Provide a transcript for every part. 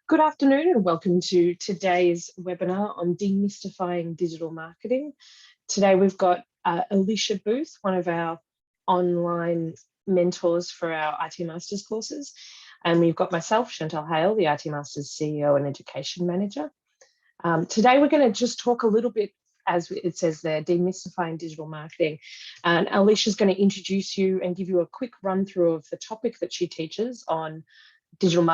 Good afternoon and welcome to today's webinar on demystifying digital marketing. Today we've got Elisha Booth, one of our online mentors for our IT Masters courses. And we've got myself, Chantelle Hale, the IT Masters CEO and Education Manager. Today we're going to just talk a little bit, as it says there, demystifying digital marketing. And Elisha's going to introduce you and give you a quick run through of the topic that she teaches on digital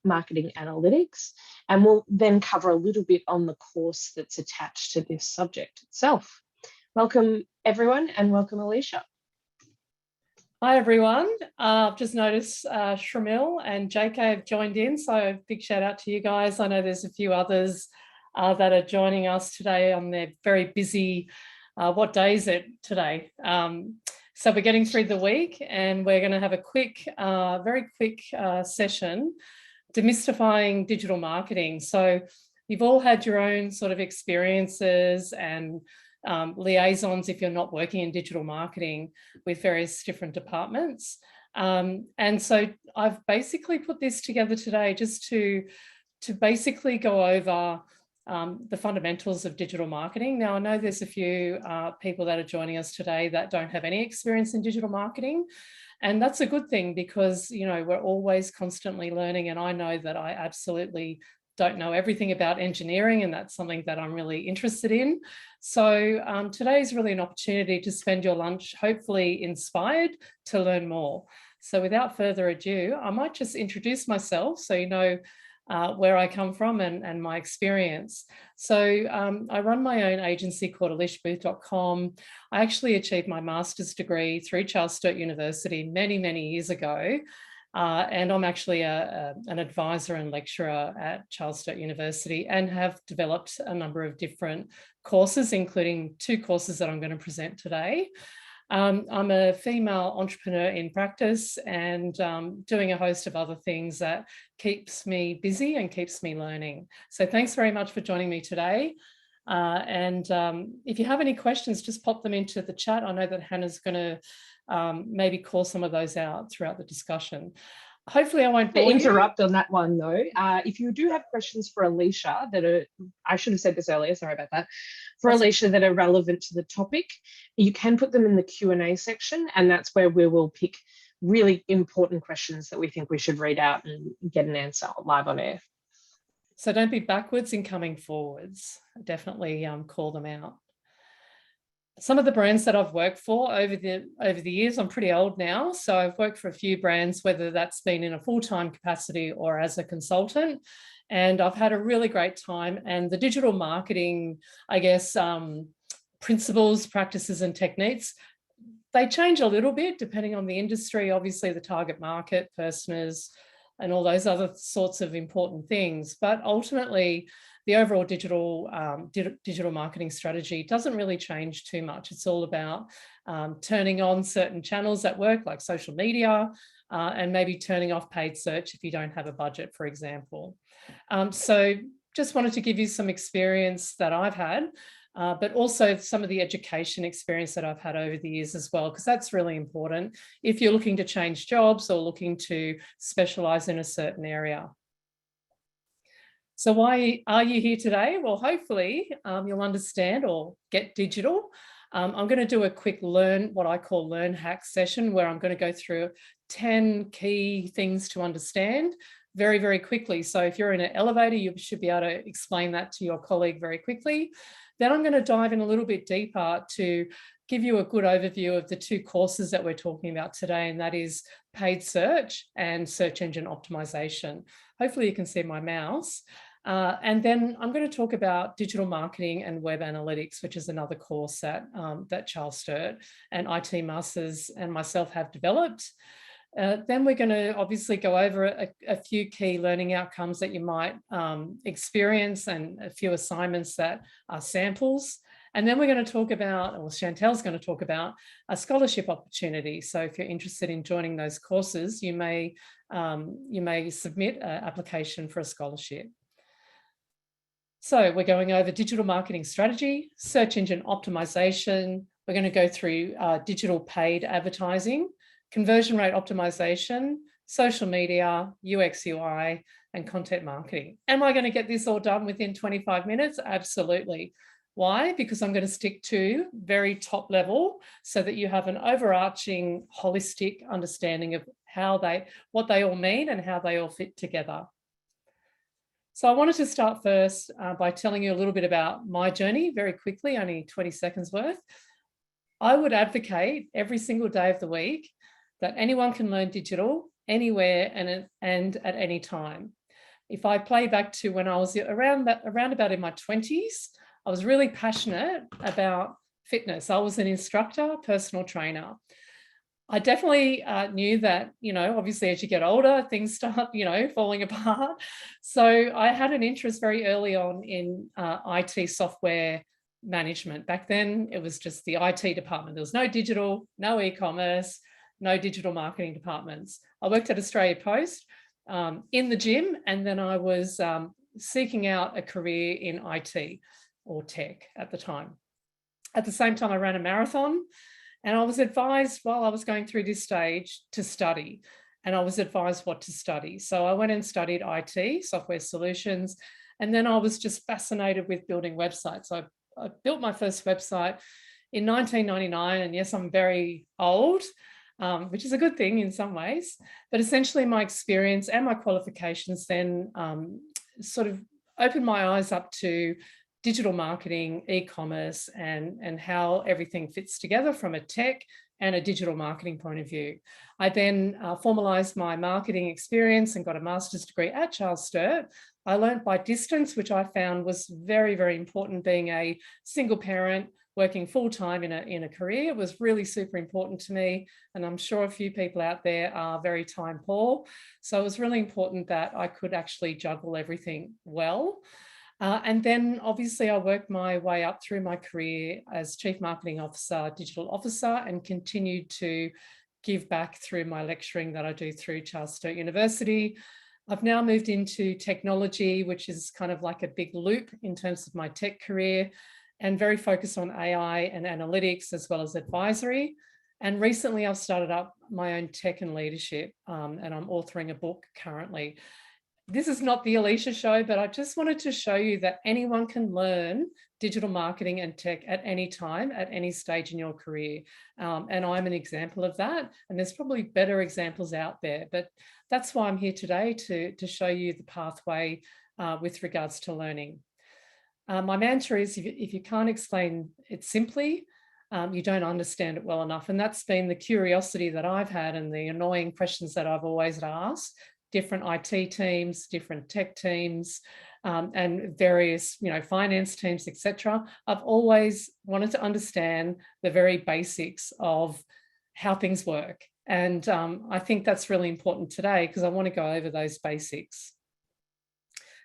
marketing analytics, and we'll then cover a little bit on the course that's attached to this subject itself. Welcome everyone, and welcome Elisha. Hi everyone. I've just noticed Shamil and JK have joined in, so big shout out to you guys. I know there's a few others that are joining us today on their very busy, what day is it today? So we're getting through the week and we're going to have a quick, very quick session, demystifying digital marketing. So you've all had your own sort of experiences and liaisons if you're not working in digital marketing with various different departments. And so I've basically put this together today just to basically go over the fundamentals of digital marketing. Now, I know there's a few people that are joining us today that don't have any experience in digital marketing. And that's a good thing because, you know, we're always constantly learning. And I know that I absolutely don't know everything about engineering, and that's something that I'm really interested in. So today is really an opportunity to spend your lunch, hopefully inspired to learn more. So without further ado, I might just introduce myself so you know where I come from and my experience. So I run my own agency called ElishaBooth.com. I actually achieved my master's degree through Charles Sturt University many, many years ago. And I'm actually an advisor and lecturer at Charles Sturt University and have developed a number of different courses, including 2 courses that I'm going to present today. I'm a female entrepreneur in practice and doing a host of other things that keeps me busy and keeps me learning. So thanks very much for joining me today. And if you have any questions, just pop them into the chat. I know that Hannah's going to maybe call some of those out throughout the discussion. Hopefully I won't bore you. Interrupt on that one though. If you do have questions for Elisha that are, I should have said this earlier, sorry about that, for Elisha that are relevant to the topic, you can put them in the Q&A section, and that's where we will pick really important questions that we think we should read out and get an answer live on air. So don't be backwards in coming forwards. Definitely call them out. Some of the brands that I've worked for over the years, I'm pretty old now, so I've worked for a few brands, whether that's been in a full-time capacity or as a consultant, and I've had a really great time. And the digital marketing, I guess, principles, practices and techniques, they change a little bit depending on the industry, obviously the target market, personas, and all those other sorts of important things. But ultimately, the overall digital marketing strategy doesn't really change too much. It's all about turning on certain channels that work, like social media, and maybe turning off paid search if you don't have a budget, for example. So just wanted to give you some experience that I've had, but also some of the education experience that I've had over the years as well, because that's really important if you're looking to change jobs or looking to specialize in a certain area. So why are you here today? Well, hopefully you'll understand or get digital. I'm going to do a quick what I call learn hack session, where I'm going to go through 10 key things to understand very, very quickly. So if you're in an elevator, you should be able to explain that to your colleague very quickly. Then I'm going to dive in a little bit deeper to give you a good overview of the 2 courses that we're talking about today, and that is paid search and search engine optimization. Hopefully you can see my mouse. And then I'm going to talk about digital marketing and web analytics, which is another course that Charles Sturt and IT Masters and myself have developed. Then we're going to obviously go over a few key learning outcomes that you might experience and a few assignments that are samples. And then we're going to talk about, or Chantelle's going to talk about, a scholarship opportunity. So if you're interested in joining those courses, you may submit an application for a scholarship. So we're going over digital marketing strategy, search engine optimization. We're going to go through digital paid advertising, conversion rate optimization, social media, UX, UI, and content marketing. Am I going to get this all done within 25 minutes? Absolutely. Why? Because I'm going to stick to very top level so that you have an overarching holistic understanding of what they all mean and how they all fit together. So I wanted to start first by telling you a little bit about my journey very quickly, only 20 seconds worth. I would advocate every single day of the week that anyone can learn digital anywhere and at any time. If I play back to when I was around about in my 20s, I was really passionate about fitness. I was an instructor, personal trainer. I definitely knew that, obviously as you get older, things start, falling apart. So I had an interest very early on in IT software management. Back then, it was just the IT department. There was no digital, no e-commerce, no digital marketing departments. I worked at Australia Post in the gym, and then I was seeking out a career in IT or tech at the time. At the same time, I ran a marathon. And I was advised while I was going through this stage to study, and I was advised what to study. So I went and studied IT, software solutions, and then I was just fascinated with building websites. I built my first website in 1999, and yes, I'm very old, which is a good thing in some ways, but essentially my experience and my qualifications then sort of opened my eyes up to digital marketing, e-commerce, and how everything fits together from a tech and a digital marketing point of view. I then formalized my marketing experience and got a master's degree at Charles Sturt. I learned by distance, which I found was very, very important. Being a single parent, working full-time in a career was really super important to me. And I'm sure a few people out there are very time poor. So it was really important that I could actually juggle everything well. And then obviously I worked my way up through my career as Chief Marketing Officer, Digital Officer, and continued to give back through my lecturing that I do through Charles Sturt University. I've now moved into technology, which is kind of like a big loop in terms of my tech career, and very focused on AI and analytics as well as advisory. And recently I've started up my own tech and leadership, and I'm authoring a book currently. This is not the Elisha show, but I just wanted to show you that anyone can learn digital marketing and tech at any time, at any stage in your career. And I'm an example of that. And there's probably better examples out there, but that's why I'm here today, to show you the pathway with regards to learning. My mantra is if you can't explain it simply, you don't understand it well enough. And that's been the curiosity that I've had and the annoying questions that I've always asked different IT teams, different tech teams, and various, finance teams, etc. I've always wanted to understand the very basics of how things work. And I think that's really important today because I want to go over those basics.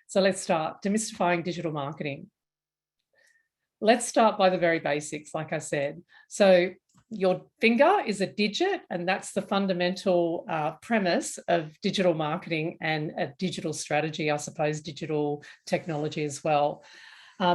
So let's start. Demystifying digital marketing. Let's start by the very basics, like I said. So your finger is a digit, and that's the fundamental premise of digital marketing and a digital strategy, I suppose, digital technology as well.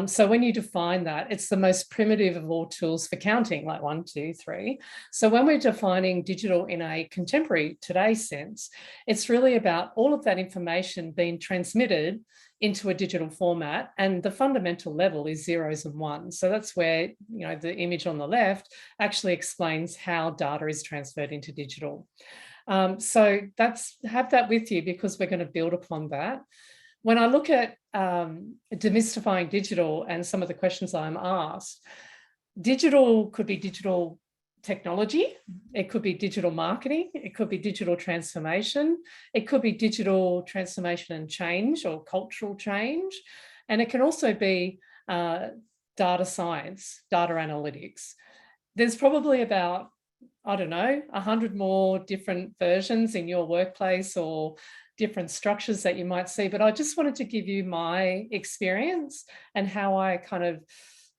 So when you define that, it's the most primitive of all tools for counting, like 1, 2, 3. So when we're defining digital in a contemporary today sense, it's really about all of that information being transmitted into a digital format, and the fundamental level is zeros and ones. So that's where, the image on the left actually explains how data is transferred into digital. So have that with you because we're going to build upon that. When I look at demystifying digital and some of the questions I'm asked, digital could be digital technology, it could be digital marketing, it could be digital transformation, it could be digital transformation and change or cultural change, and it can also be data science, data analytics. There's probably about, 100 more different versions in your workplace or different structures that you might see, but I just wanted to give you my experience and how I kind of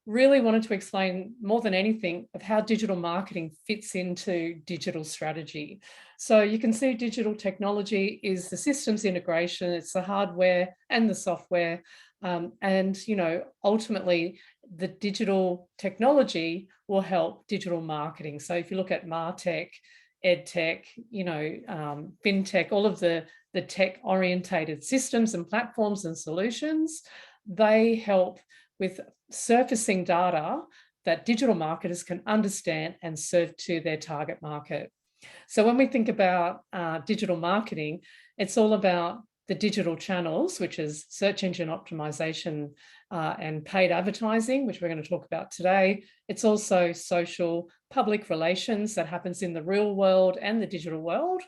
really wanted to explain more than anything of how digital marketing fits into digital strategy. So you can see digital technology is the systems integration, it's the hardware and the software, and ultimately the digital technology will help digital marketing. So if you look at MarTech, edtech, fintech, all of the tech orientated systems and platforms and solutions. They help with surfacing data that digital marketers can understand and serve to their target market. So when we think about digital marketing, it's all about the digital channels, which is search engine optimization and paid advertising, which we're going to talk about today. It's also social public relations that happens in the real world and the digital world.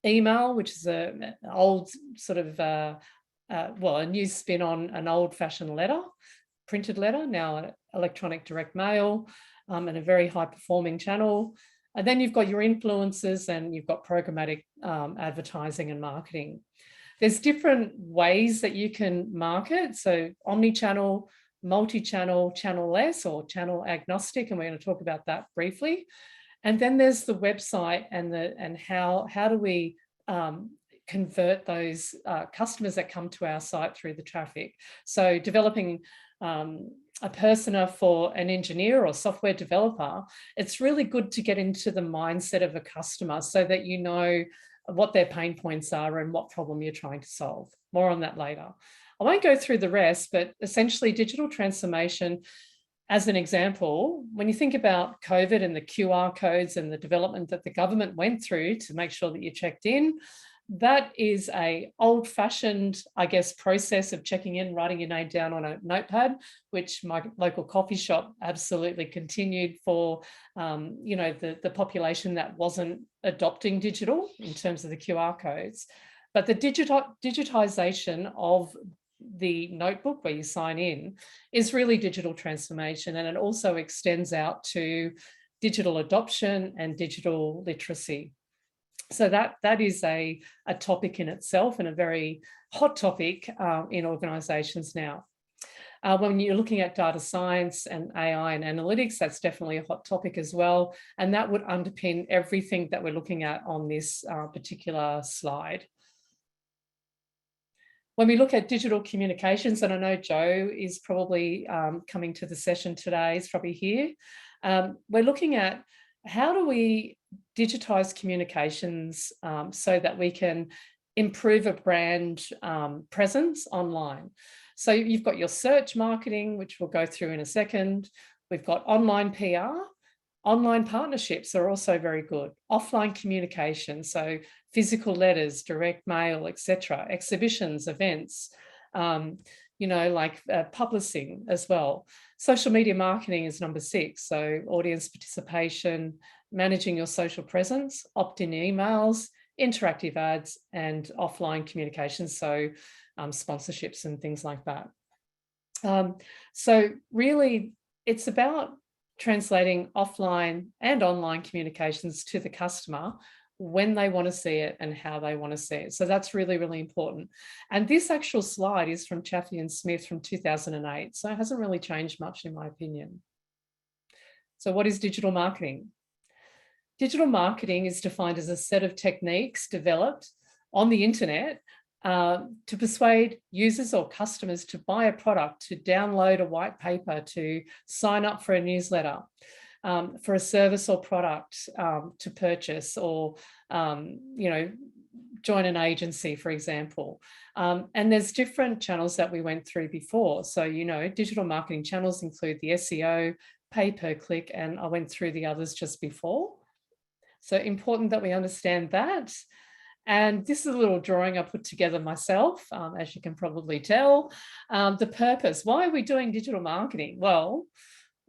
Email, which is an old sort of, a new spin on an old-fashioned letter, printed letter, now electronic direct mail, and a very high-performing channel. And then you've got your influencers and you've got programmatic advertising and marketing. There's different ways that you can market. So omni-channel, multi-channel, channel-less, or channel agnostic, and we're going to talk about that briefly. And then there's the website and how do we convert those customers that come to our site through the traffic. So developing a persona for an engineer or software developer, it's really good to get into the mindset of a customer so that you know what their pain points are and what problem you're trying to solve. More on that later. I won't go through the rest, but essentially digital transformation, as an example, when you think about COVID and the QR codes and the development that the government went through to make sure that you checked in, that is a old-fashioned, I guess, process of checking in, writing your name down on a notepad, which my local coffee shop absolutely continued for, the population that wasn't adopting digital in terms of the QR codes. But the digitization of the notebook where you sign in is really digital transformation, and it also extends out to digital adoption and digital literacy. So that is a topic in itself and a very hot topic in organisations now. When you're looking at data science and AI and analytics, that's definitely a hot topic as well. And that would underpin everything that we're looking at on this particular slide. When we look at digital communications, and I know Joe is probably coming to the session today, he's probably here. We're looking at how do we digitize communications so that we can improve a brand presence online. So you've got your search marketing, which we'll go through in a second. We've got online PR. Online partnerships are also very good. Offline communication, so physical letters, direct mail, etc. Exhibitions, events, like publishing as well. Social media marketing is number 6. So audience participation, managing your social presence, opt-in emails, interactive ads, and offline communications, so sponsorships and things like that. So really, it's about translating offline and online communications to the customer when they want to see it and how they want to see it. So that's really, really important. And this actual slide is from Chaffee and Smith from 2008. So it hasn't really changed much in my opinion. So what is digital marketing? Digital marketing is defined as a set of techniques developed on the internet to persuade users or customers to buy a product, to download a white paper, to sign up for a newsletter, for a service or product to purchase, or join an agency, for example. And there's different channels that we went through before. So, digital marketing channels include the SEO, pay per click, and I went through the others just before. So important that we understand that. And this is a little drawing I put together myself, as you can probably tell. The purpose, why are we doing digital marketing? Well,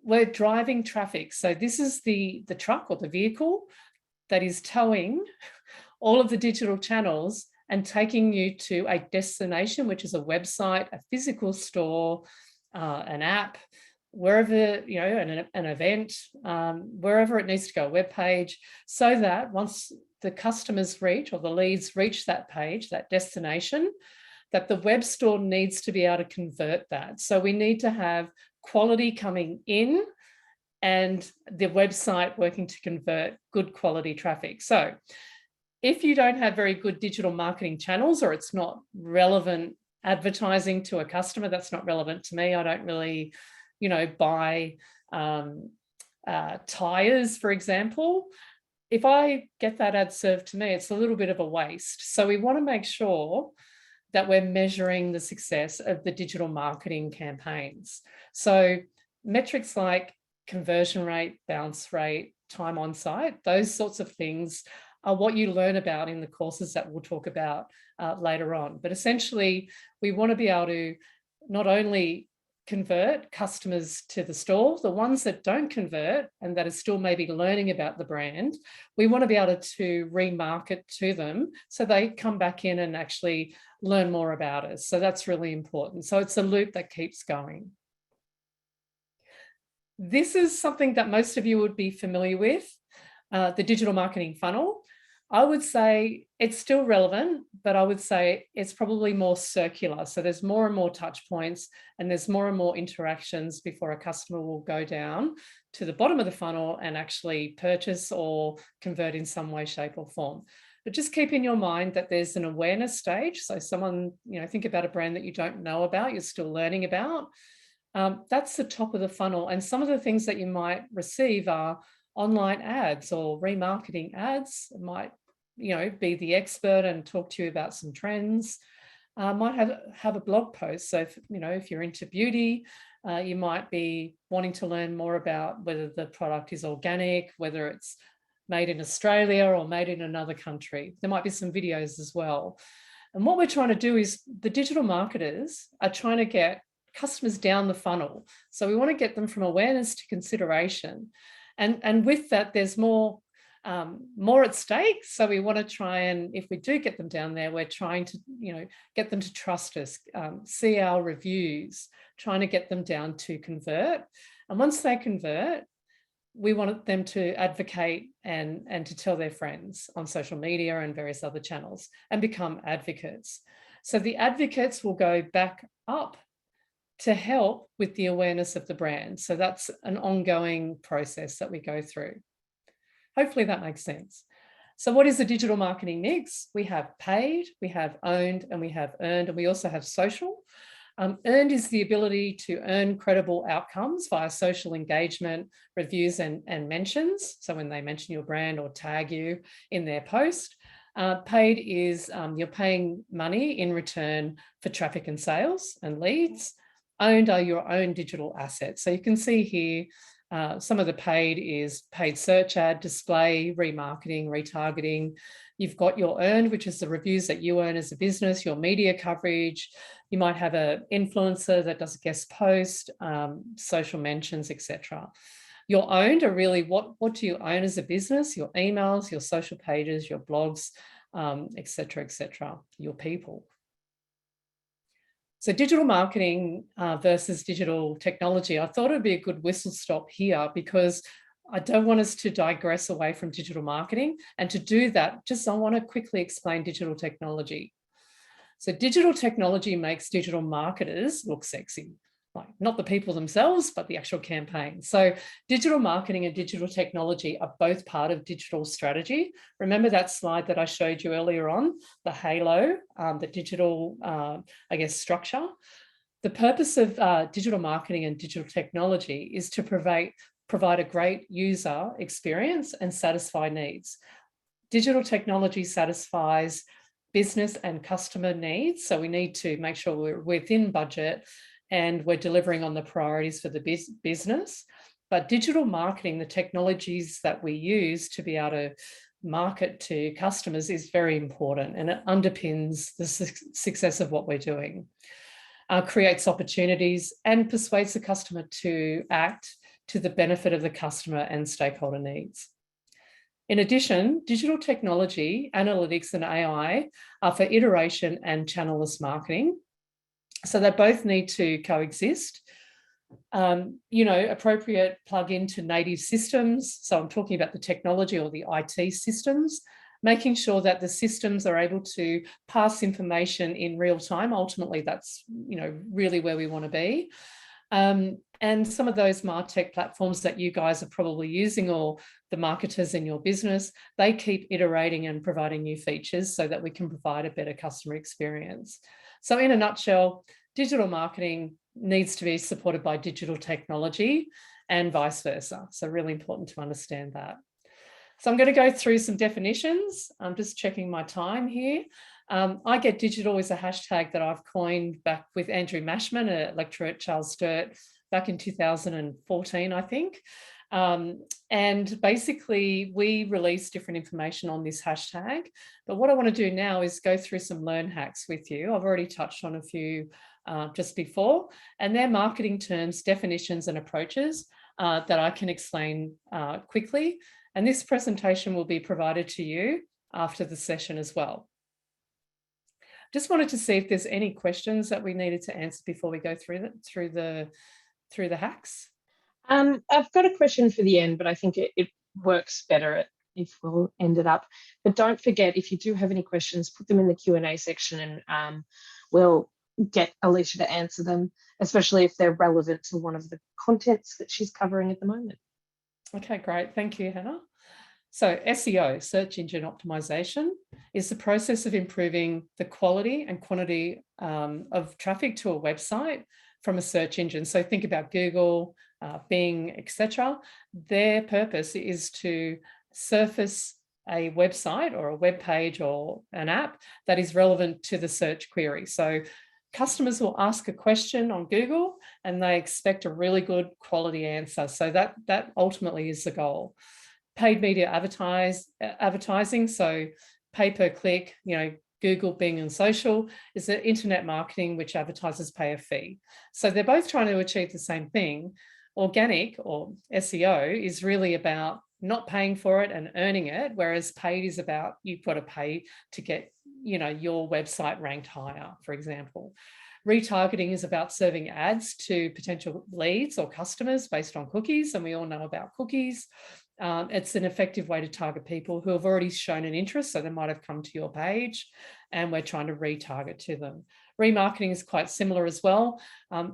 we're driving traffic. So this is the truck or the vehicle that is towing all of the digital channels and taking you to a destination, which is a website, a physical store, an app, wherever, an event, wherever it needs to go, a web page, so that once the customers reach, or the leads reach that page, that destination, that the web store needs to be able to convert that. So we need to have quality coming in and the website working to convert good quality traffic. So if you don't have very good digital marketing channels, or it's not relevant advertising to a customer, that's not relevant to me. I don't really, buy tires, for example. if I get that ad served to me, it's a little bit of a waste. So we want to make sure that we're measuring the success of the digital marketing campaigns. So metrics like conversion rate, bounce rate, time on site, those sorts of things are what you learn about in the courses that we'll talk about later on. But essentially, we want to be able to not only convert customers to the store, the ones that don't convert and that are still maybe learning about the brand, we want to be able to remarket to them so they come back in and actually learn more about us. So that's really important. So it's a loop that keeps going. This is something that most of you would be familiar with, the digital marketing funnel. I would say it's still relevant, but I would say it's probably more circular. So there's more and more touch points and there's more and more interactions before a customer will go down to the bottom of the funnel and actually purchase or convert in some way, shape or form. But just keep in your mind that there's an awareness stage. So someone, think about a brand that you don't know about, you're still learning about. That's the top of the funnel. And some of the things that you might receive are online ads or remarketing ads. It might, be the expert and talk to you about some trends. Might have a blog post. So if you're into beauty, you might be wanting to learn more about whether the product is organic, whether it's made in Australia or made in another country. There might be some videos as well. And what we're trying to do is the digital marketers are trying to get customers down the funnel. So we want to get them from awareness to consideration. And with that, there's more at stake. So we want to try and, if we do get them down there, we're trying to, get them to trust us, see our reviews, trying to get them down to convert. And once they convert, we want them to advocate and to tell their friends on social media and various other channels and become advocates. So the advocates will go back up to help with the awareness of the brand. So that's an ongoing process that we go through. Hopefully that makes sense. So what is the digital marketing mix? We have paid, we have owned, and we have earned, and we also have social. Earned is the ability to earn credible outcomes via social engagement, reviews, and mentions. So when they mention your brand or tag you in their post. Paid is you're paying money in return for traffic and sales and leads. Owned are your own digital assets. So you can see here, some of the paid is paid search ad, display, remarketing, retargeting. You've got your earned, which is the reviews that you earn as a business, your media coverage. You might have an influencer that does a guest post, social mentions, etc. Your owned are really what do you own as a business? Your emails, your social pages, your blogs, etc., your people. So digital marketing versus digital technology, I thought it'd be a good whistle stop here because I don't want us to digress away from digital marketing. And to do that, I want to quickly explain digital technology. So digital technology makes digital marketers look sexy, like not the people themselves, but the actual campaign. So digital marketing and digital technology are both part of digital strategy. Remember that slide that I showed you earlier on, the halo, the digital, structure. The purpose of digital marketing and digital technology is to provide a great user experience and satisfy needs. Digital technology satisfies business and customer needs. So we need to make sure we're within budget and we're delivering on the priorities for the business. But digital marketing, the technologies that we use to be able to market to customers is very important, and it underpins the success of what we're doing. Creates opportunities and persuades the customer to act to the benefit of the customer and stakeholder needs. In addition, digital technology, analytics, and AI are for iteration and channelless marketing. So they both need to coexist. Appropriate plug-in to native systems. So I'm talking about the technology or the IT systems, making sure that the systems are able to pass information in real time. Ultimately, that's, really where we want to be. And some of those MarTech platforms that you guys are probably using, or the marketers in your business, they keep iterating and providing new features so that we can provide a better customer experience. So in a nutshell, digital marketing needs to be supported by digital technology and vice versa. So really important to understand that. So I'm going to go through some definitions. I'm just checking my time here. IGETDIGITAL is a hashtag that I've coined back with Andrew Mashman, a lecturer at Charles Sturt, back in 2014, I think. And basically, we release different information on this hashtag. But what I want to do now is go through some learn hacks with you. I've already touched on a few just before, and they're marketing terms, definitions, and approaches that I can explain quickly. And this presentation will be provided to you after the session as well. Just wanted to see if there's any questions that we needed to answer before we go through the hacks. I've got a question for the end, but I think it works better if we'll end it up. But don't forget, if you do have any questions, put them in the Q&A section, and we'll get Elisha to answer them, especially if they're relevant to one of the contents that she's covering at the moment. Okay, great. Thank you, Hannah. So SEO, search engine optimization, is the process of improving the quality and quantity of traffic to a website from a search engine. So think about Google, Bing, etc. Their purpose is to surface a website or a web page or an app that is relevant to the search query. So customers will ask a question on Google and they expect a really good quality answer. So that ultimately is the goal. Paid media advertising, so pay per click, Google, Bing, and social is the internet marketing, which advertisers pay a fee. So they're both trying to achieve the same thing. Organic, or SEO, is really about not paying for it and earning it, whereas paid is about you've got to pay to get your website ranked higher, for example. Retargeting is about serving ads to potential leads or customers based on cookies, and we all know about cookies. It's an effective way to target people who have already shown an interest, so they might have come to your page, and we're trying to retarget to them. Remarketing is quite similar as well.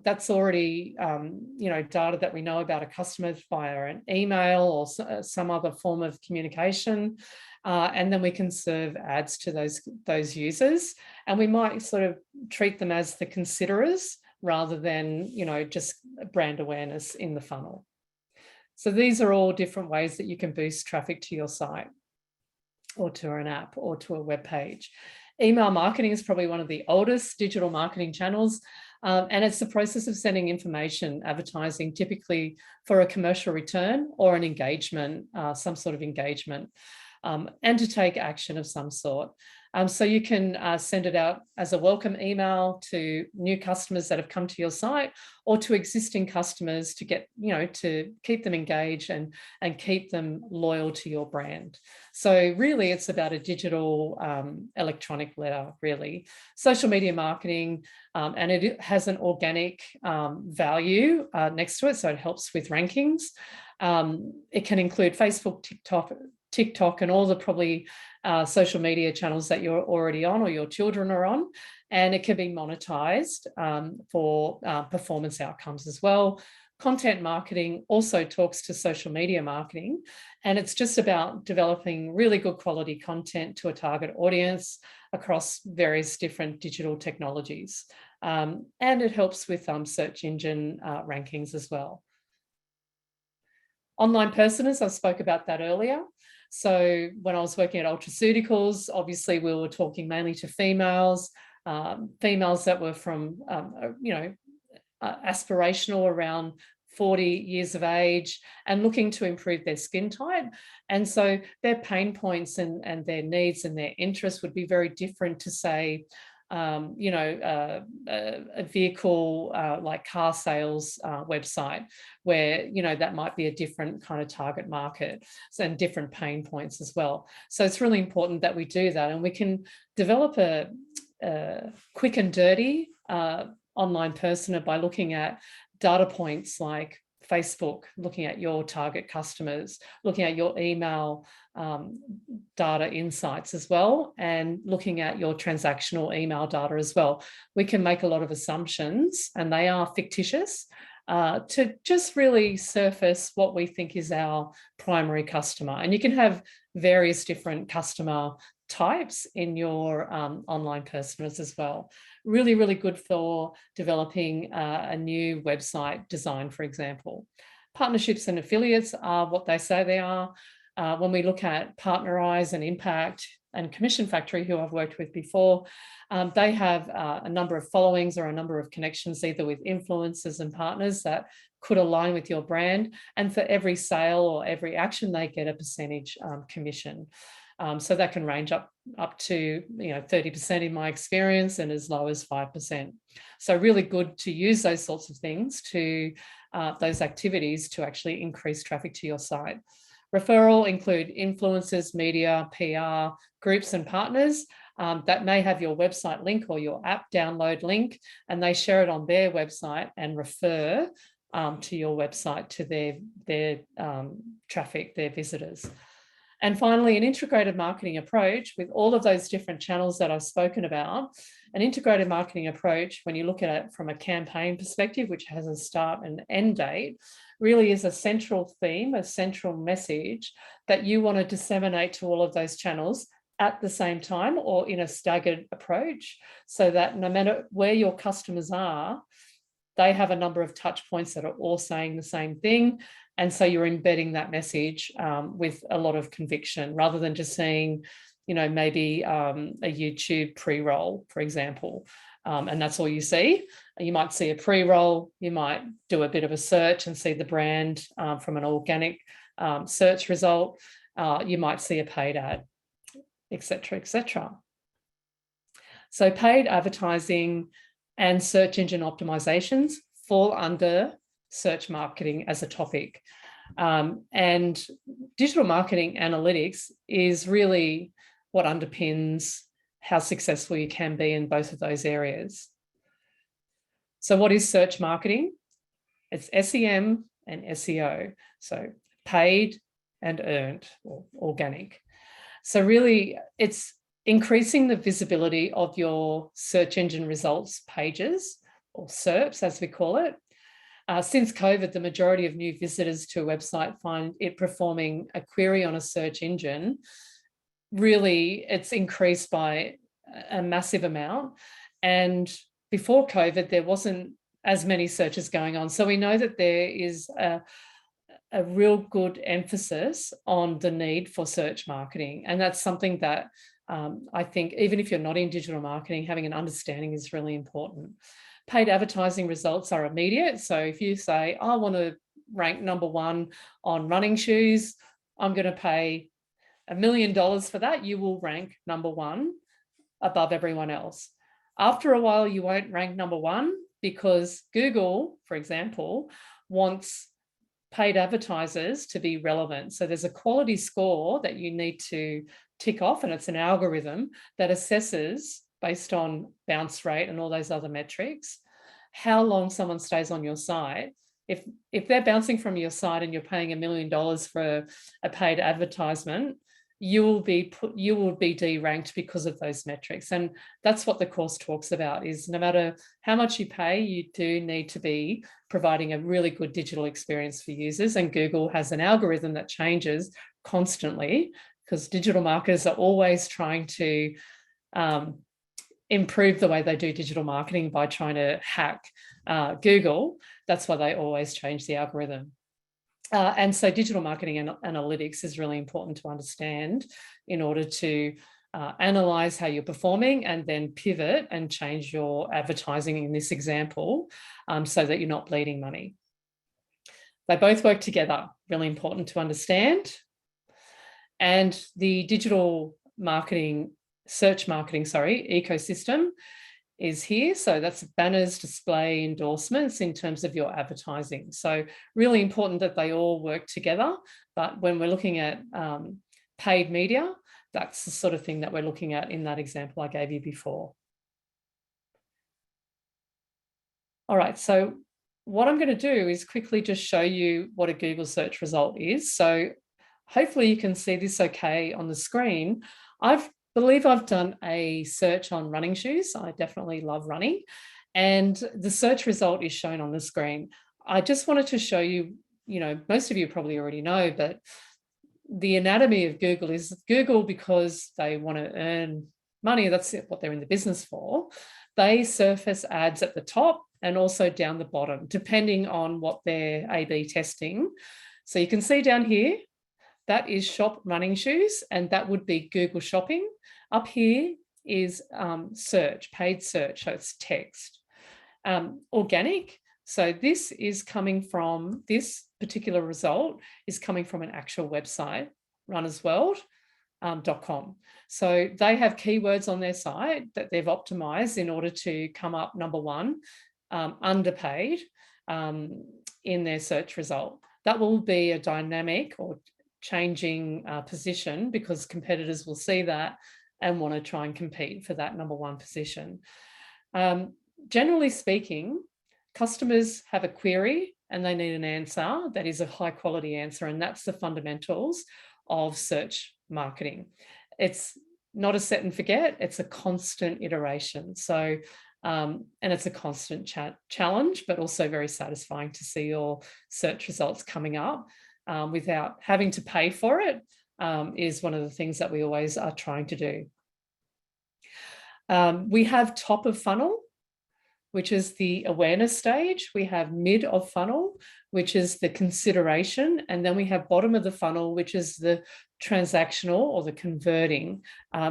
That's already, data that we know about a customer via an email or some other form of communication, and then we can serve ads to those users, and we might sort of treat them as the considerers rather than, just brand awareness in the funnel. So these are all different ways that you can boost traffic to your site or to an app or to a web page. Email marketing is probably one of the oldest digital marketing channels, and it's the process of sending information, advertising, typically for a commercial return or an engagement, some sort of engagement, and to take action of some sort. So you can send it out as a welcome email to new customers that have come to your site, or to existing customers to get, to keep them engaged and keep them loyal to your brand. So really it's about a digital electronic letter, really. Social media marketing, and it has an organic value next to it, so it helps with rankings. It can include Facebook, TikTok, and all the probably social media channels that you're already on or your children are on, and it can be monetized for performance outcomes as well. Content marketing also talks to social media marketing, and it's just about developing really good quality content to a target audience across various different digital technologies. And it helps with search engine rankings as well. Online personas, I spoke about that earlier. So when I was working at Ultraceuticals, obviously we were talking mainly to females that were from, aspirational, around 40 years of age, and looking to improve their skin type. And so their pain points and their needs and their interests would be very different to, say, a vehicle like car sales website, where that might be a different kind of target market, and different pain points as well. So it's really important that we do that, and we can develop a quick and dirty online persona by looking at data points like Facebook, looking at your target customers, looking at your email data insights as well, and looking at your transactional email data as well. We can make a lot of assumptions, and they are fictitious, to just really surface what we think is our primary customer. And you can have various different customer types in your online personas as well. Really, really good for developing a new website design, for example. Partnerships and affiliates are what they say they are. When we look at Partnerize and Impact and Commission Factory, who I've worked with before, they have a number of followings or a number of connections, either with influencers and partners that could align with your brand. And for every sale or every action, they get a percentage commission. So that can range up to 30% in my experience, and as low as 5%. So really good to use those sorts of things, to those activities, to actually increase traffic to your site. Referral include influencers, media, PR, groups and partners that may have your website link or your app download link, and they share it on their website and refer to your website to their traffic, their visitors. And finally, an integrated marketing approach with all of those different channels that I've spoken about. An integrated marketing approach, when you look at it from a campaign perspective, which has a start and end date, really is a central theme, a central message that you want to disseminate to all of those channels at the same time, or in a staggered approach, so that no matter where your customers are, they have a number of touch points that are all saying the same thing. And so you're embedding that message with a lot of conviction, rather than just seeing, maybe a YouTube pre-roll, for example, and that's all you see. You might see a pre-roll, you might do a bit of a search and see the brand from an organic search result. You might see a paid ad, etc., etc. So paid advertising and search engine optimizations fall under search marketing as a topic. And digital marketing analytics is really what underpins how successful you can be in both of those areas. So what is search marketing? It's SEM and SEO, so paid and earned, or organic. So really, it's increasing the visibility of your search engine results pages, or SERPs as we call it. Since COVID, the majority of new visitors to a website find it performing a query on a search engine. Really, it's increased by a massive amount. And before COVID, there wasn't as many searches going on. So we know that there is a real good emphasis on the need for search marketing. And that's something that I think, even if you're not in digital marketing, having an understanding is really important. Paid advertising results are immediate. So if you say, I want to rank #1 on running shoes, I'm going to pay $1 million for that, you will rank #1 above everyone else. After a while, you won't rank #1 because Google, for example, wants paid advertisers to be relevant. So there's a quality score that you need to tick off, and it's an algorithm that assesses, based on bounce rate and all those other metrics, how long someone stays on your site. If they're bouncing from your site and you're paying $1 million for a paid advertisement, you will be deranked because of those metrics. And that's what the course talks about, is no matter how much you pay, you do need to be providing a really good digital experience for users. And Google has an algorithm that changes constantly, because digital marketers are always trying to improve the way they do digital marketing by trying to hack Google. That's why they always change the algorithm. And so digital marketing and analytics is really important to understand in order to analyze how you're performing, and then pivot and change your advertising in this example, so that you're not bleeding money. They both work together, really important to understand. And the digital marketing, search marketing, ecosystem is here. So that's banners, display, endorsements in terms of your advertising. So really important that they all work together. But when we're looking at paid media, that's the sort of thing that we're looking at in that example I gave you before. All right, so what I'm going to do is quickly just show you what a Google search result is. So hopefully you can see this okay on the screen. I believe I've done a search on running shoes. I definitely love running. And the search result is shown on the screen. I just wanted to show you, most of you probably already know, but the anatomy of Google is Google, because they want to earn money, that's what they're in the business for. They surface ads at the top and also down the bottom, depending on what they're A/B testing. So you can see down here, That is shop running shoes, and that would be Google Shopping. Up here is search, paid search, so it's text. Organic, so this is coming from, this particular result is coming from an actual website, runnersworld.com. So they have keywords on their site that they've optimized in order to come up number one, underpaid, in their search result. That will be a dynamic or changing position, because competitors will see that and want to try and compete for that number one position. Generally speaking, customers have a query and they need an answer that is a high quality answer, and that's the fundamentals of search marketing. It's not a set and forget, it's a constant iteration. So, and it's a constant challenge, but also very satisfying to see your search results coming up without having to pay for it, is one of the things that we always are trying to do. We have top of funnel, which is the awareness stage. We have mid of funnel, which is the consideration. And then we have bottom of the funnel, which is the transactional or the converting.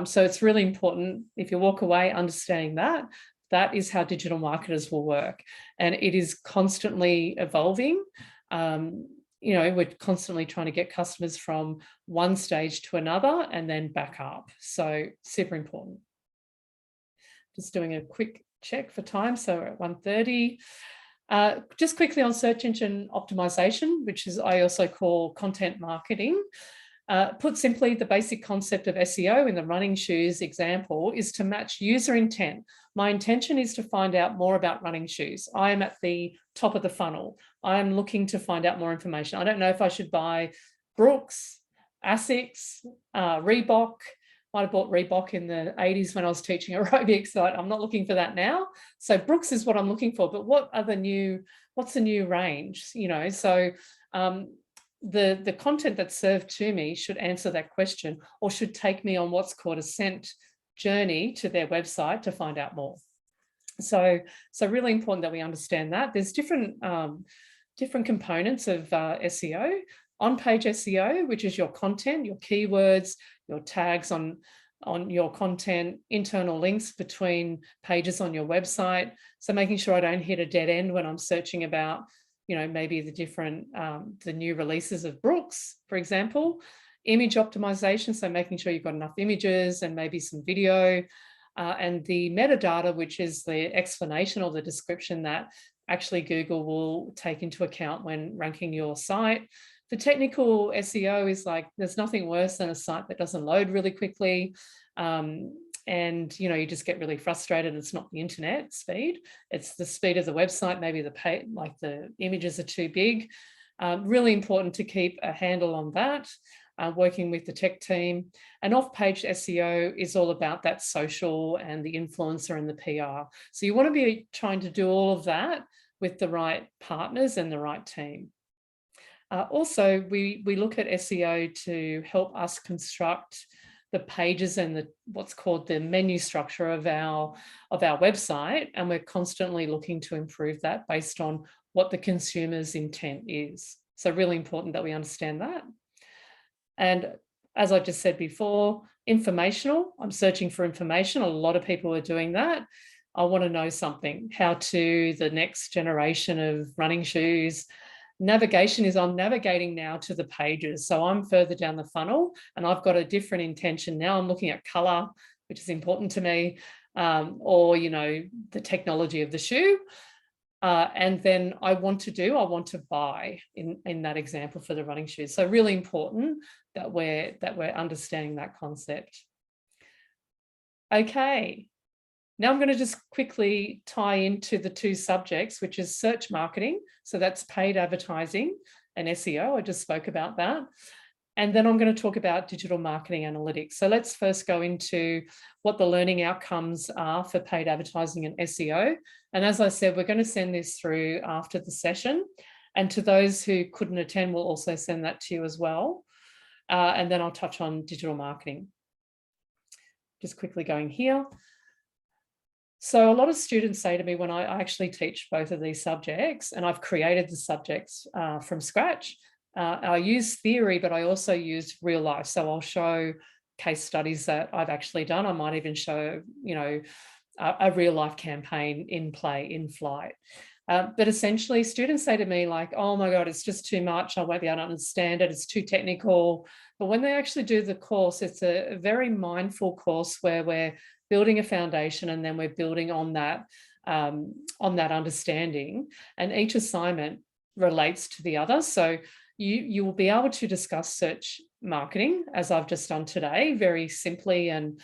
So it's really important, if you walk away understanding that, that is how digital marketers will work. And it is constantly evolving. You know, we're constantly trying to get customers from one stage to another and then back up. So super important. Just doing a quick check for time, so we're at 1:30. Just quickly on search engine optimization, which is I also call content marketing. Put simply, the basic concept of SEO in the running shoes example is to match user intent. My intention is to find out more about running shoes. I am at the top of the funnel. I am looking to find out more information. I don't know if I should buy Brooks, Asics, Reebok. Might have bought Reebok in the 80s when I was teaching aerobics, so I'm not looking for that now. So Brooks is what I'm looking for, but what's the new range? You know, so the content that's served to me should answer that question, or should take me on what's called a scent journey to their website to find out more. So really important that we understand that. There's different components of SEO. On-page SEO, which is your content, your keywords, your tags on your content, internal links between pages on your website. So making sure I don't hit a dead end when I'm searching about, you know, maybe the different, the new releases of Brooks, for example. Image optimization, so making sure you've got enough images and maybe some video. And the metadata, which is the explanation or the description that actually Google will take into account when ranking your site. The technical SEO is like, there's nothing worse than a site that doesn't load really quickly. And, you know, you just get really frustrated. It's not the internet speed, it's the speed of the website. Maybe the page, like the images are too big. Really important to keep a handle on that, working with the tech team. And off-page SEO is all about that social and the influencer and the PR. So you want to be trying to do all of that with the right partners and the right team. Also, we look at SEO to help us construct the pages and what's called the menu structure of our website, and we're constantly looking to improve that based on what the consumer's intent is. So really important that we understand that. And as I just said before, informational. I'm searching for information. A lot of people are doing that. I want to know something. How to the next generation of running shoes. Navigation is, I'm navigating now to the pages. So I'm further down the funnel and I've got a different intention. Now I'm looking at color, which is important to me, or, you know, the technology of the shoe. And then I want to buy in that example for the running shoes. So really important that we're understanding that concept. Okay. Now I'm going to just quickly tie into the two subjects, which is search marketing. So that's paid advertising and SEO. I just spoke about that. And then I'm going to talk about digital marketing analytics. So let's first go into what the learning outcomes are for paid advertising and SEO. And as I said, we're going to send this through after the session. And to those who couldn't attend, we'll also send that to you as well. And then I'll touch on digital marketing. Just quickly going here. So a lot of students say to me when I actually teach both of these subjects, and I've created the subjects from scratch, I use theory, but I also use real life. So I'll show case studies that I've actually done. I might even show, you know, a real life campaign in play, in flight. But essentially students say to me like, oh my God, it's just too much. I won't be able to understand it. It's too technical. But when they actually do the course, it's a very mindful course where we're building a foundation and then we're building on that understanding. And each assignment relates to the other. So you will be able to discuss search marketing, as I've just done today, very simply and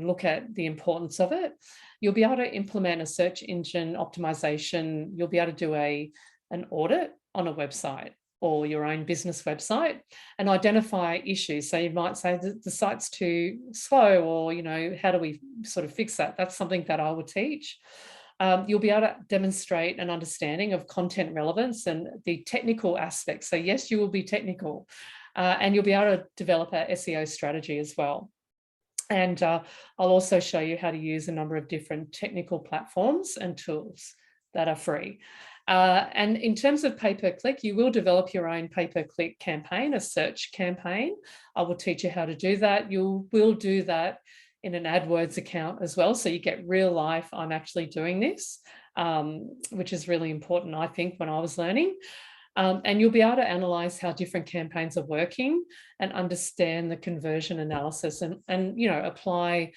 look at the importance of it. You'll be able to implement a search engine optimization. You'll be able to do an audit on a website or your own business website and identify issues. So you might say that the site's too slow, or, you know, how do we sort of fix that? That's something that I would teach. You'll be able to demonstrate an understanding of content relevance and the technical aspects. So yes, you will be technical, and you'll be able to develop an SEO strategy as well. And I'll also show you how to use a number of different technical platforms and tools that are free. And in terms of pay-per-click, you will develop your own pay-per-click campaign, a search campaign. I will teach you how to do that. You will do that in an AdWords account as well. So you get real life, I'm actually doing this, which is really important, I think, when I was learning. And you'll be able to analyze how different campaigns are working and understand the conversion analysis and you know, apply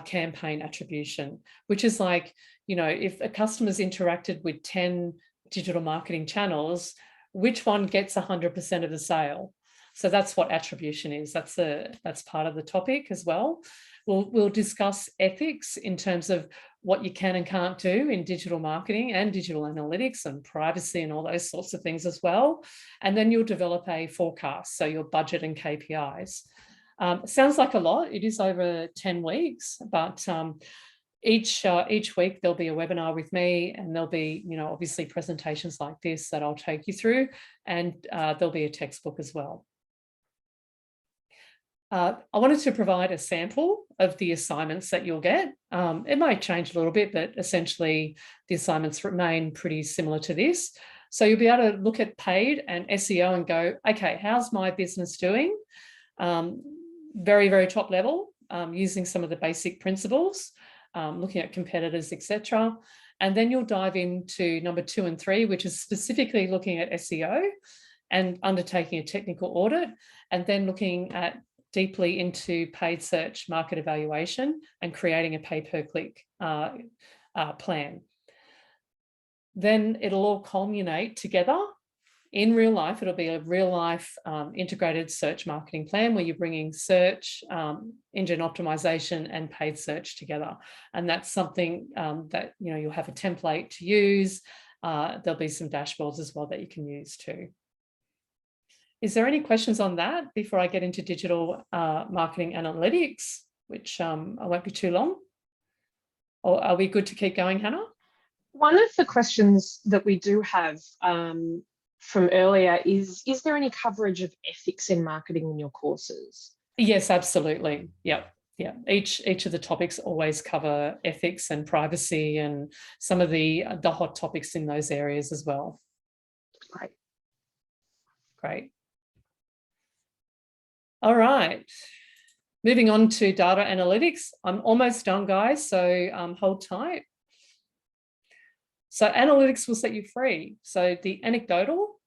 campaign attribution, which is like, you know, if a customer's interacted with 10 digital marketing channels, which one gets 100% of the sale? So that's what attribution is. That's part of the topic as well. We'll discuss ethics in terms of what you can and can't do in digital marketing and digital analytics and privacy and all those sorts of things as well. And then you'll develop a forecast, so your budget and KPIs. Sounds like a lot. It is over 10 weeks, but each week there'll be a webinar with me, and there'll be, you know, obviously presentations like this that I'll take you through, and there'll be a textbook as well. I wanted to provide a sample of the assignments that you'll get. It might change a little bit, but essentially the assignments remain pretty similar to this. So you'll be able to look at paid and SEO and go, okay, how's my business doing? Very, very top level, using some of the basic principles, looking at competitors, etc. And then you'll dive into number 2 and 3, which is specifically looking at SEO and undertaking a technical audit, and then looking at deeply into paid search market evaluation and creating a pay-per-click plan. Then it'll all culminate together in real life. It'll be a real life integrated search marketing plan where you're bringing search, engine optimization and paid search together. And that's something that, you know, you'll have a template to use. There'll be some dashboards as well that you can use too. Is there any questions on that before I get into digital marketing analytics, which I won't be too long? Or are we good to keep going, Hannah? One of the questions that we do have from earlier is there any coverage of ethics in marketing in your courses? Yes, absolutely. Yep. Yeah, each of the topics always cover ethics and privacy and some of the hot topics in those areas as well. Great. Great. All right, moving on to data analytics. I'm almost done, guys, so hold tight. So analytics will set you free. So the anecdotal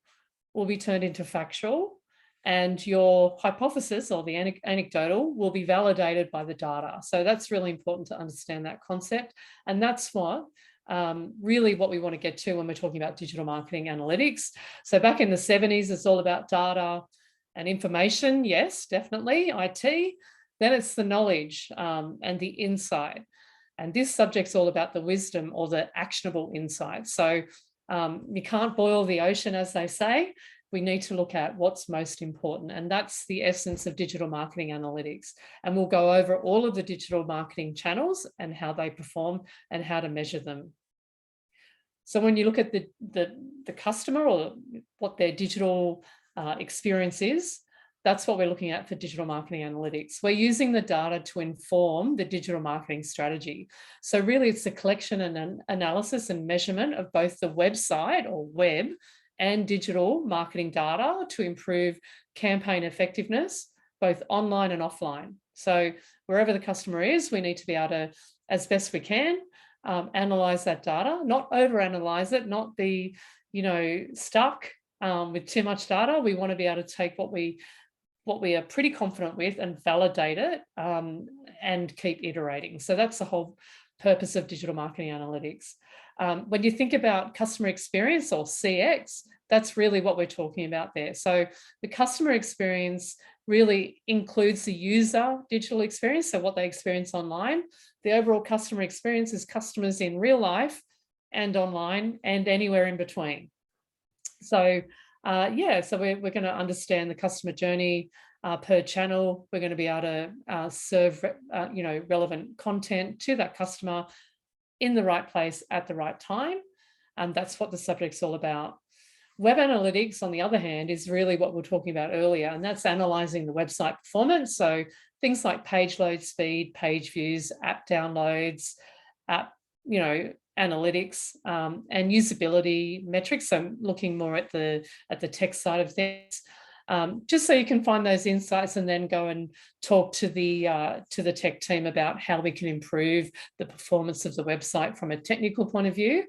will be turned into factual, and your hypothesis or the anecdotal will be validated by the data. So that's really important to understand that concept. And that's what really what we want to get to when we're talking about digital marketing analytics. So back in the 70s, it's all about data and information. Yes, definitely, IT. Then it's the knowledge and the insight. And this subject's all about the wisdom or the actionable insight. So you can't boil the ocean, as they say. We need to look at what's most important. And that's the essence of digital marketing analytics. And we'll go over all of the digital marketing channels and how they perform and how to measure them. So when you look at the customer or what their digital experience is, that's what we're looking at for digital marketing analytics. We're using the data to inform the digital marketing strategy. So really it's the collection and analysis and measurement of both the website or web and digital marketing data to improve campaign effectiveness, both online and offline. So wherever the customer is, we need to be able to, as best we can, analyze that data, not overanalyze it, not be, stuck with too much data. We want to be able to take what we are pretty confident with and validate it and keep iterating. So that's the whole purpose of digital marketing analytics. When you think about customer experience or CX, that's really what we're talking about there. So the customer experience really includes the user digital experience, so what they experience online. The overall customer experience is customers in real life and online and anywhere in between. So so we're going to understand the customer journey per channel. We're going to be able to serve relevant content to that customer in the right place at the right time. And that's what the subject's all about. Web analytics, on the other hand, is really what we were talking about earlier, and that's analyzing the website performance. So things like page load speed, page views, app downloads, app, analytics, and usability metrics. So I'm looking more at the tech side of things, just so you can find those insights and then go and talk to the tech team about how we can improve the performance of the website from a technical point of view.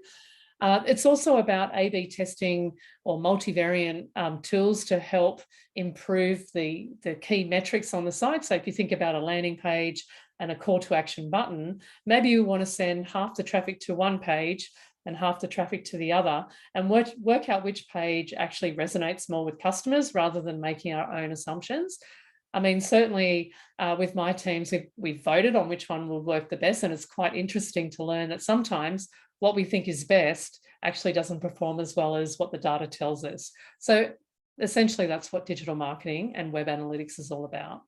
It's also about A/B testing or multivariant tools to help improve the key metrics on the site. So if you think about a landing page and a call to action button, maybe you want to send half the traffic to one page and half the traffic to the other, and work out which page actually resonates more with customers rather than making our own assumptions. I mean, certainly with my teams, we've voted on which one will work the best, and it's quite interesting to learn that sometimes what we think is best actually doesn't perform as well as what the data tells us. So essentially, that's what digital marketing and web analytics is all about.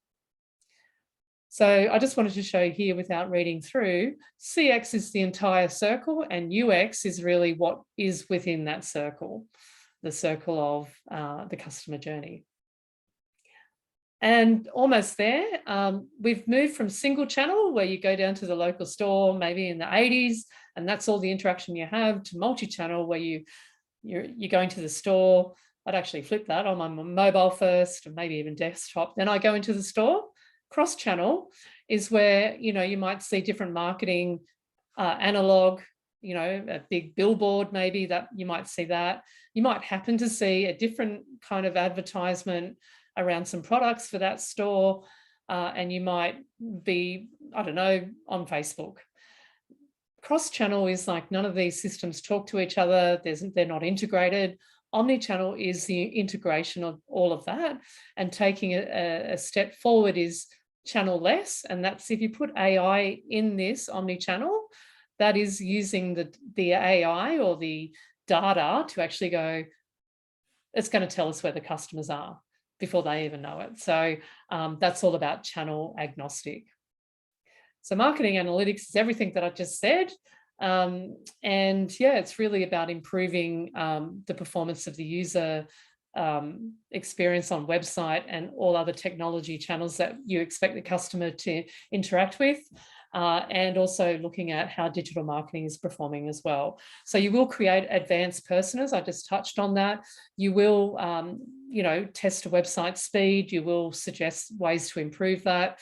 So I just wanted to show you here, without reading through, CX is the entire circle and UX is really what is within that circle, the circle of the customer journey. And almost there, we've moved from single channel, where you go down to the local store, maybe in the 80s, and that's all the interaction you have, to multi-channel, where you're going to the store. I'd actually flip that on my mobile first, or maybe even desktop. Then I go into the store. Cross-channel is where, you might see different marketing, analog, a big billboard, maybe that you might see that. You might happen to see a different kind of advertisement around some products for that store, and you might be, I don't know, on Facebook. Cross-channel is like none of these systems talk to each other. They're not integrated. Omni-channel is the integration of all of that, and taking a step forward is channel-less, and that's if you put AI in this omni-channel, that is using the AI or the data to actually go, it's going to tell us where the customers are before they even know it. So that's all about channel agnostic. So marketing analytics is everything that I just said. And yeah, it's really about improving the performance of the user experience on website and all other technology channels that you expect the customer to interact with, and also looking at how digital marketing is performing as well. So you will create advanced personas. I just touched on that. You will, test a website speed. You will suggest ways to improve that.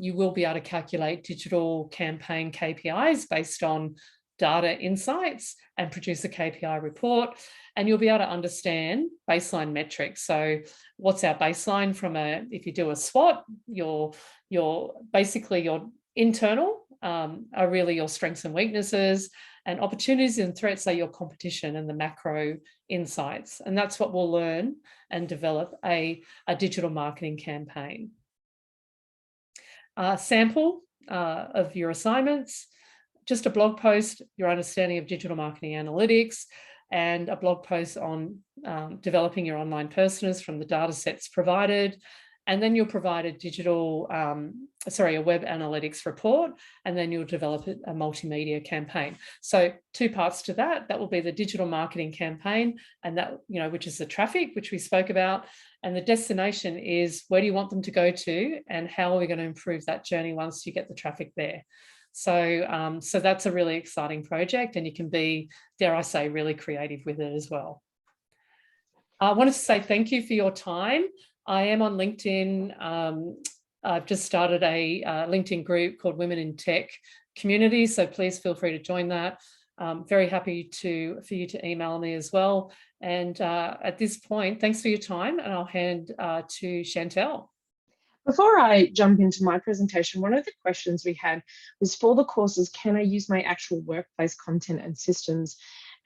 You will be able to calculate digital campaign KPIs based on data insights and produce a KPI report. And you'll be able to understand baseline metrics. So what's our baseline if you do a SWOT, your internal are really your strengths and weaknesses, and opportunities and threats are your competition and the macro insights. And that's what we'll learn and develop a digital marketing campaign. Sample of your assignments, just a blog post, your understanding of digital marketing analytics, and a blog post on developing your online personas from the data sets provided. And then you'll provide a web analytics report, and then you'll develop a multimedia campaign. So 2 parts to that. That will be the digital marketing campaign, and that, which is the traffic, which we spoke about. And the destination is, where do you want them to go to, and how are we going to improve that journey once you get the traffic there? So, so that's a really exciting project, and you can be, dare I say, really creative with it as well. I wanted to say thank you for your time. I am on LinkedIn. I've just started a LinkedIn group called Women in Tech Community, so please feel free to join that. Very happy for you to email me as well. And at this point, thanks for your time, and I'll hand to Chantelle. Before I jump into my presentation, one of the questions we had was, for the courses, can I use my actual workplace content and systems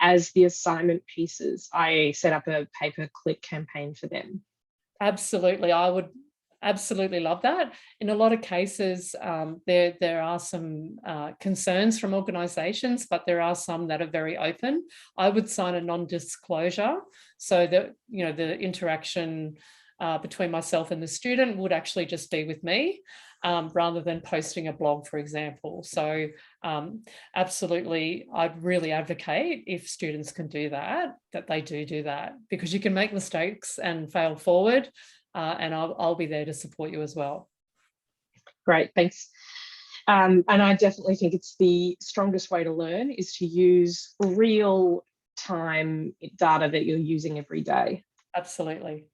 as the assignment pieces, i.e. set up a pay-per-click campaign for them? Absolutely, I would absolutely love that. In a lot of cases, there are some concerns from organisations, but there are some that are very open. I would sign a non-disclosure so that, you know, the interaction between myself and the student would actually just be with me, rather than posting a blog, for example. So absolutely, I'd really advocate, if students can do that, that they do that, because you can make mistakes and fail forward, and I'll be there to support you as well. Great, thanks. And I definitely think it's the strongest way to learn, is to use real time data that you're using every day. Absolutely.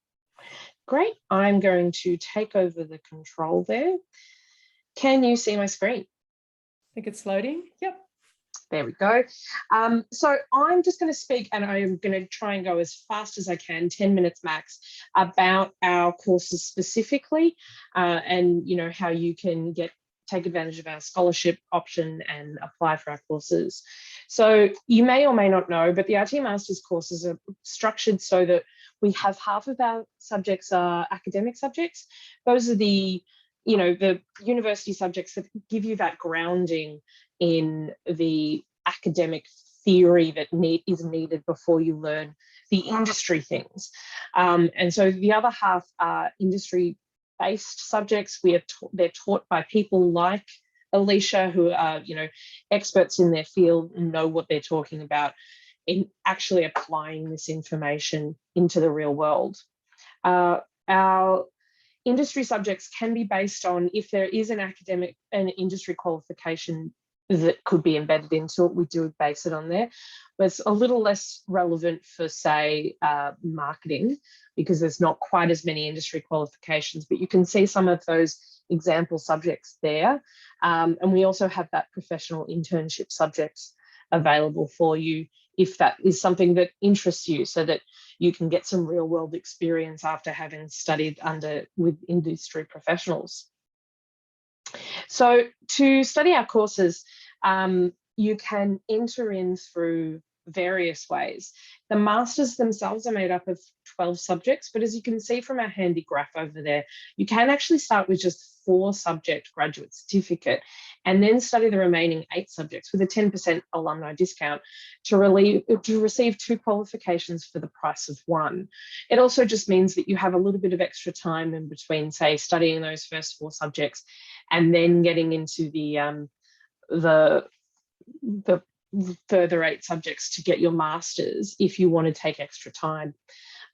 Great, I'm going to take over the control there. Can you see my screen? I think it's loading. Yep. There we go. So I'm just going to speak, and I'm going to try and go as fast as I can, 10 minutes max, about our courses specifically, and you know, how you can take advantage of our scholarship option and apply for our courses. So you may or may not know, but the IT Masters courses are structured so that we have half of our subjects are academic subjects. Those are the university subjects that give you that grounding in the academic theory that is needed before you learn the industry things. And so the other half are industry-based subjects. They're taught by people like Elisha, who are, you know, experts in their field and know what they're talking about in actually applying this information into the real world. Our industry subjects can be based on, if there is an industry qualification that could be embedded into it, we do base it on there. But it's a little less relevant for, say, marketing, because there's not quite as many industry qualifications, but you can see some of those example subjects there. And we also have that professional internship subjects available for you if that is something that interests you, so that you can get some real world experience after having studied with industry professionals. So to study our courses, you can enter in through various ways. The masters themselves are made up of 12 subjects, but as you can see from our handy graph over there, you can actually start with just 4-subject graduate certificate and then study the remaining 8 subjects with a 10% alumni discount to receive 2 qualifications for the price of 1. It also just means that you have a little bit of extra time in between, say, studying those first 4 subjects and then getting into the further 8 subjects to get your masters if you want to take extra time.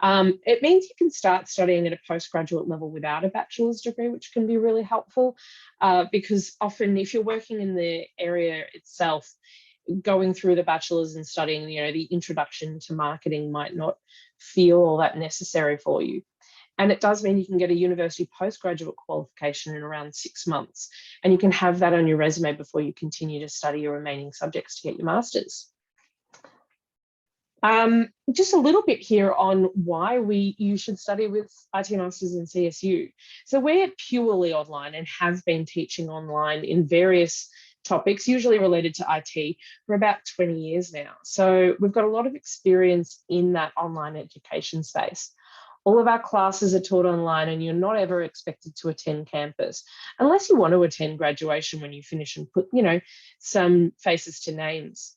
It means you can start studying at a postgraduate level without a bachelor's degree, which can be really helpful, because often if you're working in the area itself, going through the bachelor's and studying, you know, the introduction to marketing might not feel all that necessary for you. And it does mean you can get a university postgraduate qualification in around 6 months, and you can have that on your resume before you continue to study your remaining subjects to get your master's. Just a little bit here on why you should study with IT Masters and CSU. So we're purely online and have been teaching online in various topics, usually related to IT, for about 20 years now. So we've got a lot of experience in that online education space. All of our classes are taught online, and you're not ever expected to attend campus unless you want to attend graduation when you finish and put, you know, some faces to names.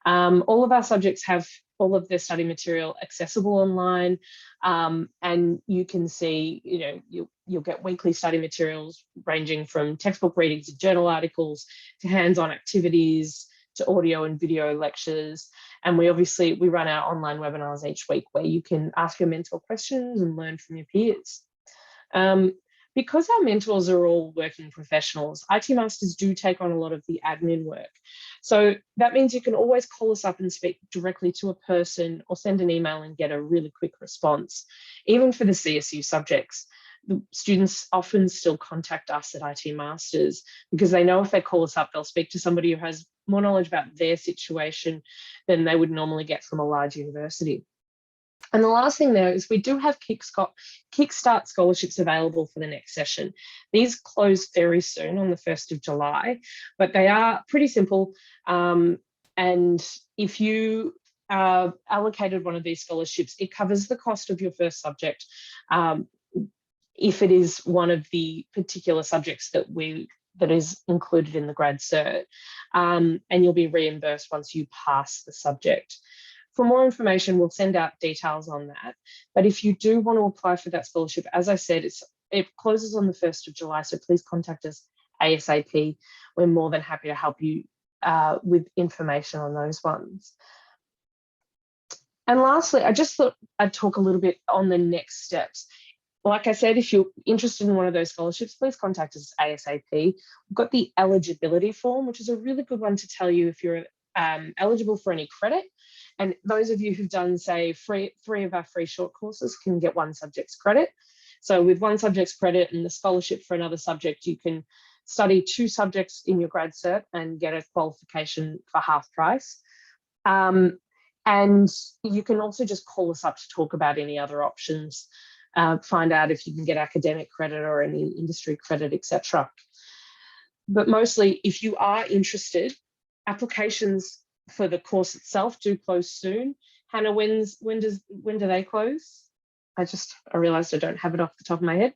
All of our subjects have all of their study material accessible online, and you can see, you know, you'll get weekly study materials ranging from textbook readings to journal articles to hands-on activities to audio and video lectures. And we run our online webinars each week where you can ask your mentor questions and learn from your peers. because our mentors are all working professionals, IT Masters do take on a lot of the admin work. So that means you can always call us up and speak directly to a person or send an email and get a really quick response. Even for the CSU subjects, the students often still contact us at IT Masters because they know if they call us up, they'll speak to somebody who has more knowledge about their situation than they would normally get from a large university. And the last thing there is we do have Kickstart scholarships available for the next session. These close very soon on the 1st of July, but they are pretty simple. And if you allocated one of these scholarships, it covers the cost of your first subject if it is one of the particular subjects that is included in the grad cert, and you'll be reimbursed once you pass the subject. For more information, we'll send out details on that. But if you do want to apply for that scholarship, as I said, it closes on the 1st of July, so please contact us ASAP. We're more than happy to help you with information on those ones. And lastly, I just thought I'd talk a little bit on the next steps. Like I said, if you're interested in one of those scholarships, please contact us ASAP. We've got the eligibility form, which is a really good one to tell you if you're eligible for any credit. And those of you who've done, say, three of our free short courses can get one subject's credit. So with one subject's credit and the scholarship for another subject, you can study 2 subjects in your grad cert and get a qualification for half price. And you can also just call us up to talk about any other options, find out if you can get academic credit or any industry credit, etc. But mostly, if you are interested, applications for the course itself do close soon. Hannah, when do they close? I realized I don't have it off the top of my head.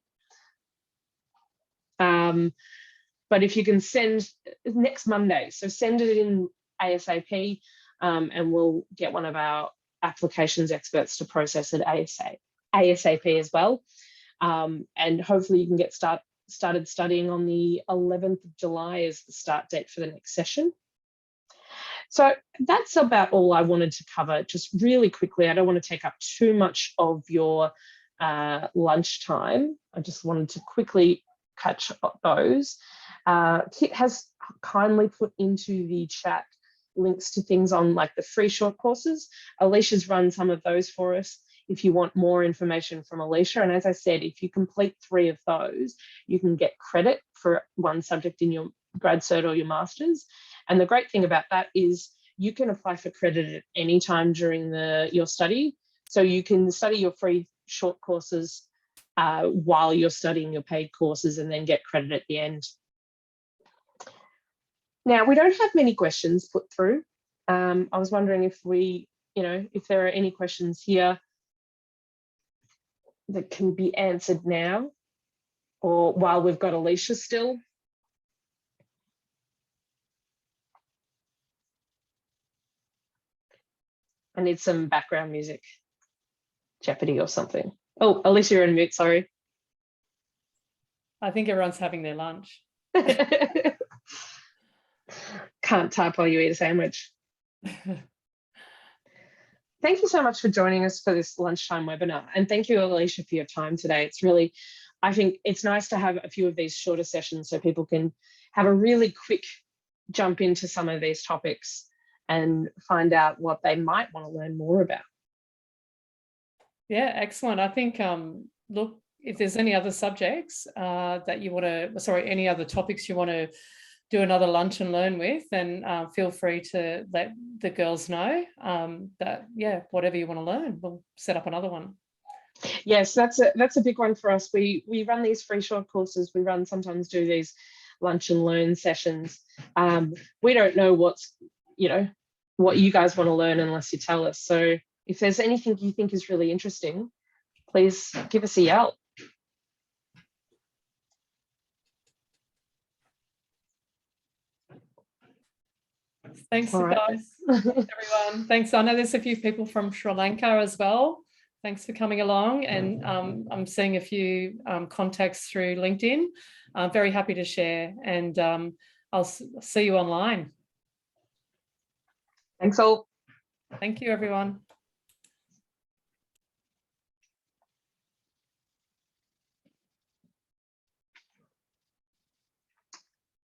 But if you can send next Monday, so send it in ASAP, and we'll get one of our applications experts to process it ASAP as well. And hopefully you can get started studying on the 11th of July as the start date for the next session. So that's about all I wanted to cover, just really quickly. I don't want to take up too much of your lunchtime. I just wanted to quickly catch up those. Kit has kindly put into the chat links to things on like the free short courses. Alicia's run some of those for us if you want more information from Elisha. And as I said, if you complete 3 of those, you can get credit for one subject in your grad cert or your master's. And the great thing about that is you can apply for credit at any time during your study. So you can study your free short courses while you're studying your paid courses and then get credit at the end. Now, we don't have many questions put through. I was wondering if if there are any questions here that can be answered now or while we've got Elisha still. I need some background music, Jeopardy or something. Oh, Elisha, you're on mute, sorry. I think everyone's having their lunch. Can't type while you eat a sandwich. Thank you so much for joining us for this lunchtime webinar. And thank you, Elisha, for your time today. It's really, I think it's nice to have a few of these shorter sessions so people can have a really quick jump into some of these topics and find out what they might want to learn more about. Yeah, excellent. I think, look, if there's any other subjects that you want to, any other topics you want to do another lunch and learn with, then feel free to let the girls know that, yeah, whatever you want to learn, we'll set up another one. Yes, that's a big one for us. We run these free short courses. We sometimes do these lunch and learn sessions. We don't know what you guys want to learn unless you tell us. So if there's anything you think is really interesting, please give us a yell. Thanks, guys, everyone. Thanks. I know there's a few people from Sri Lanka as well. Thanks for coming along. And I'm seeing a few contacts through LinkedIn. I'm very happy to share, and I'll see you online. Thanks all. Thank you, everyone.